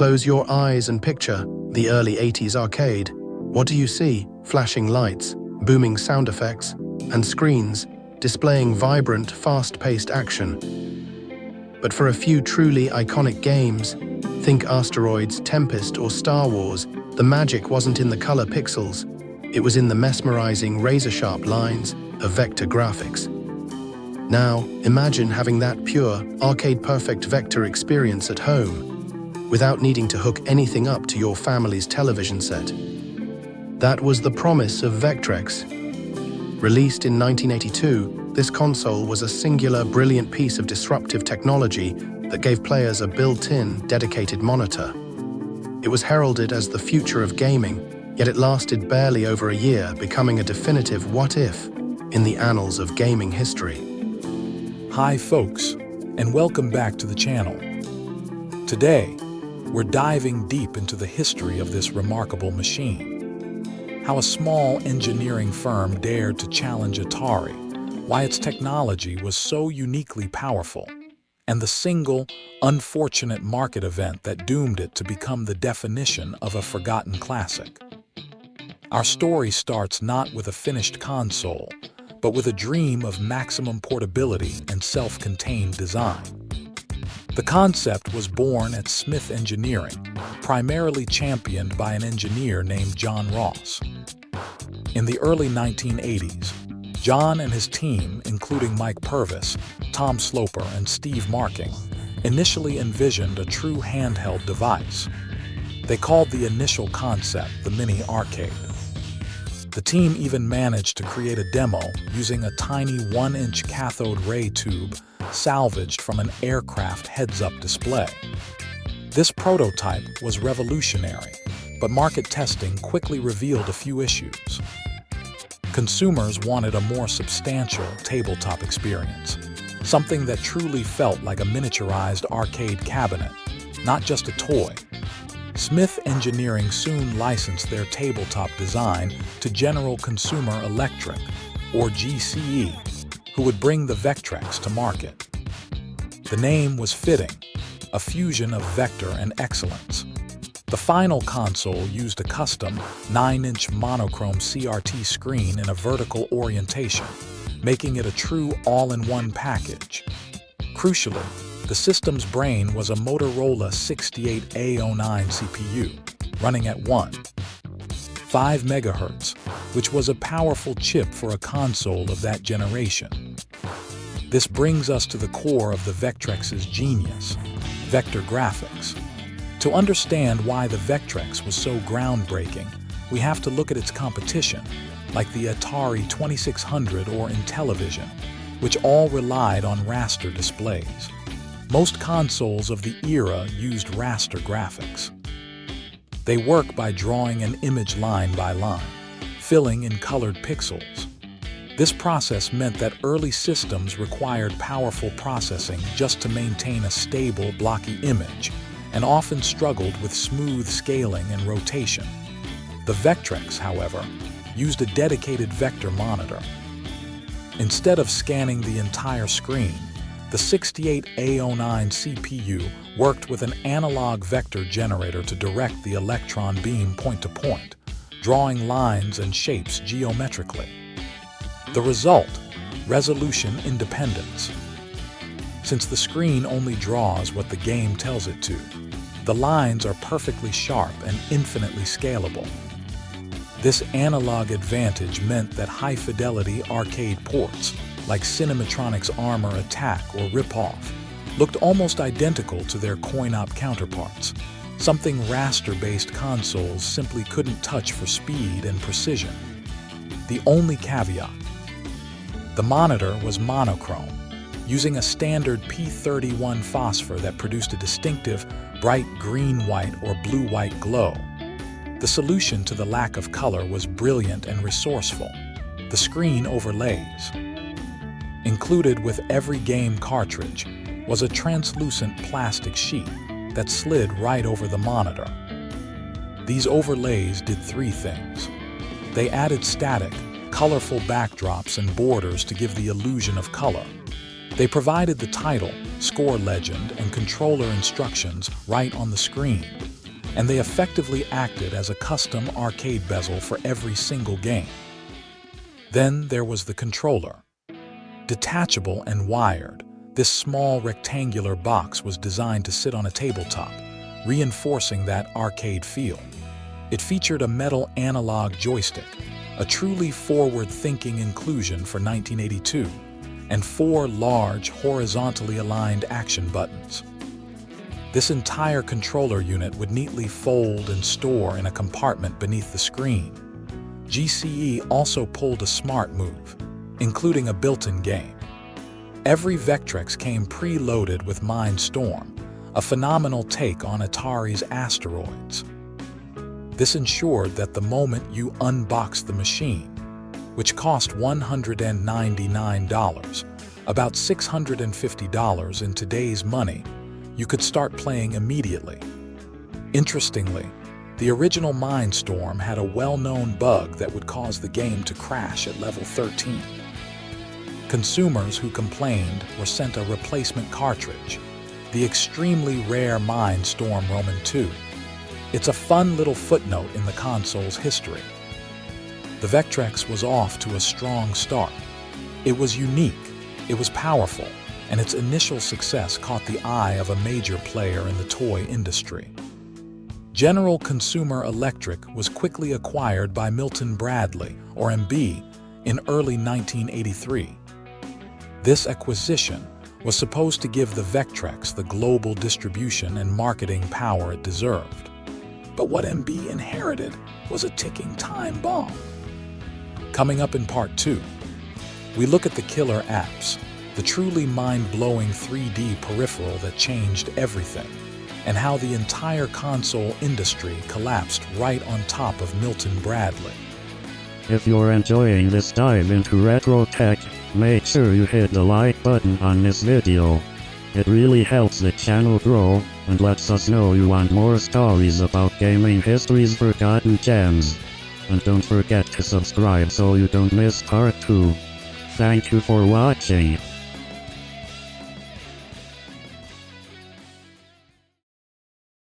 Close your eyes and picture the early 80s arcade. What do you see? Flashing lights, booming sound effects, and screens displaying vibrant, fast-paced action. But for a few truly iconic games, think Asteroids, Tempest, or Star Wars, the magic wasn't in the color pixels. It was in the mesmerizing, razor-sharp lines of vector graphics. Now, imagine having that pure, arcade-perfect vector experience at home, without needing to hook anything up to your family's television set. That was the promise of Vectrex. Released in 1982, this console was a singular, brilliant piece of disruptive technology that gave players a built-in, dedicated monitor. It was heralded as the future of gaming, yet it lasted barely over a year, becoming a definitive what-if in the annals of gaming history. Hi folks, and welcome back to the channel. Today, we're diving deep into the history of this remarkable machine. How a small engineering firm dared to challenge Atari, why its technology was so uniquely powerful, and the single, unfortunate market event that doomed it to become the definition of a forgotten classic. Our story starts not with a finished console, but with a dream of maximum portability and self-contained design. The concept was born at Smith Engineering, primarily championed by an engineer named John Ross. In the early 1980s, John and his team, including Mike Purvis, Tom Sloper, and Steve Marking, initially envisioned a true handheld device. They called the initial concept the Mini Arcade. The team even managed to create a demo using a tiny 1-inch cathode ray tube salvaged from an aircraft heads-up display. This prototype was revolutionary, but market testing quickly revealed a few issues. Consumers wanted a more substantial tabletop experience, something that truly felt like a miniaturized arcade cabinet, not just a toy. Smith Engineering soon licensed their tabletop design to General Consumer Electric, or GCE, who would bring the Vectrex to market. The name was fitting, a fusion of vector and excellence. The final console used a custom 9-inch monochrome CRT screen in a vertical orientation, making it a true all-in-one package. Crucially, the system's brain was a Motorola 68A09 CPU, running at 1.5 MHz, which was a powerful chip for a console of that generation. This brings us to the core of the Vectrex's genius, vector graphics. To understand why the Vectrex was so groundbreaking, we have to look at its competition, like the Atari 2600 or Intellivision, which all relied on raster displays. Most consoles of the era used raster graphics. They work by drawing an image line by line, filling in colored pixels. This process meant that early systems required powerful processing just to maintain a stable, blocky image, and often struggled with smooth scaling and rotation. The Vectrex, however, used a dedicated vector monitor. Instead of scanning the entire screen, the 68A09 CPU worked with an analog vector generator to direct the electron beam point to point, drawing lines and shapes geometrically. The result, resolution independence. Since the screen only draws what the game tells it to, the lines are perfectly sharp and infinitely scalable. This analog advantage meant that high-fidelity arcade ports, like Cinematronics' Armor Attack or Rip-Off, looked almost identical to their coin-op counterparts, something raster-based consoles simply couldn't touch for speed and precision. The only caveat: the monitor was monochrome, using a standard P31 phosphor that produced a distinctive bright green-white or blue-white glow. The solution to the lack of color was brilliant and resourceful: the screen overlays. Included with every game cartridge was a translucent plastic sheet that slid right over the monitor. These overlays did three things. They added static, colorful backdrops and borders to give the illusion of color. They provided the title, score legend, and controller instructions right on the screen, and they effectively acted as a custom arcade bezel for every single game. Then there was the controller. Detachable and wired, this small rectangular box was designed to sit on a tabletop, reinforcing that arcade feel. It featured a metal analog joystick, a truly forward-thinking inclusion for 1982, and 4 large, horizontally aligned action buttons. This entire controller unit would neatly fold and store in a compartment beneath the screen. GCE also pulled a smart move, including a built-in game. Every Vectrex came preloaded with MineStorm, a phenomenal take on Atari's Asteroids. This ensured that the moment you unboxed the machine, which cost $199, about $650 in today's money, you could start playing immediately. Interestingly, the original MineStorm had a well-known bug that would cause the game to crash at level 13. Consumers who complained were sent a replacement cartridge, the extremely rare MineStorm Roman 2. It's a fun little footnote in the console's history. The Vectrex was off to a strong start. It was unique, it was powerful, and its initial success caught the eye of a major player in the toy industry. General Consumer Electric was quickly acquired by Milton Bradley, or MB, in early 1983. This acquisition was supposed to give the Vectrex the global distribution and marketing power it deserved. But what MB inherited was a ticking time bomb. Coming up in Part 2, we look at the killer apps, the truly mind-blowing 3D peripheral that changed everything, and how the entire console industry collapsed right on top of Milton Bradley. If you're enjoying this dive into retro tech, make sure you hit the like button on this video. It really helps the channel grow, and lets us know you want more stories about gaming history's forgotten gems. And don't forget to subscribe so you don't miss Part 2. Thank you for watching.